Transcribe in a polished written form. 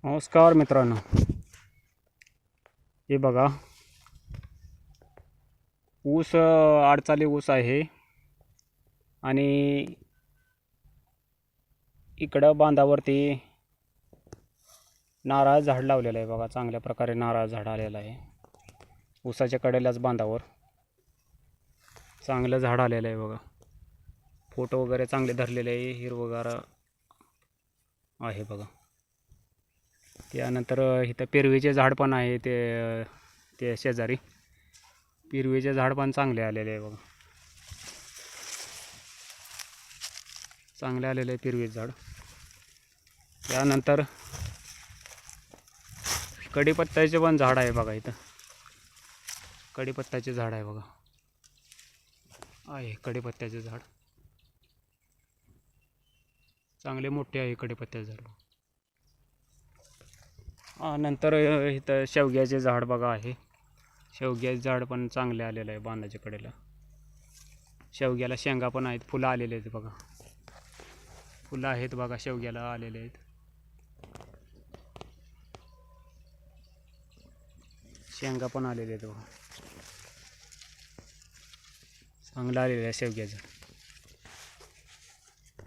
नमस्कार मित्रांनो, हे बघा ऊस आडचाली ऊस आहे आणि इकडं बांधावरती नारळ झाड लावलेलं आहे बघा. चांगल्या प्रकारे नारळ झाड आलेलं आहे. ऊसाच्या कडेलाच बांधावर चांगलं झाड आलेलं आहे बघा. फोटो वगैरे चांगले धरलेले आहे, हिरवगार आहे बघा. त्यानंतर इथं पेरवीचे झाड पण आहे, ते शेजारी पेरवीचे झाड पण चांगले आलेले आहे बघा. चांगले आलेले आहे पेरवीचे झाड. त्यानंतर कढीपत्त्याचे पण झाड आहे बघा. इथं कढीपत्त्याचे झाड आहे बघा. आहे कढीपत्त्याचे झाड, चांगले मोठे आहे कढीपत्त्याचे झाड. नंतर इथं शेवग्याचे झाड बघा आहे. शेवग्याचे झाड पण चांगले आलेलं आहे बांधाच्या कडेला. शेवग्याला शेंगा पण आहेत, फुलं आलेले आहेत बघा. फुलं आहेत बघा, शेवग्याला आलेले आहेत. शेंगा पण आलेले आहेत बघा. चांगलं आलेलं आहे शेवग्याचं.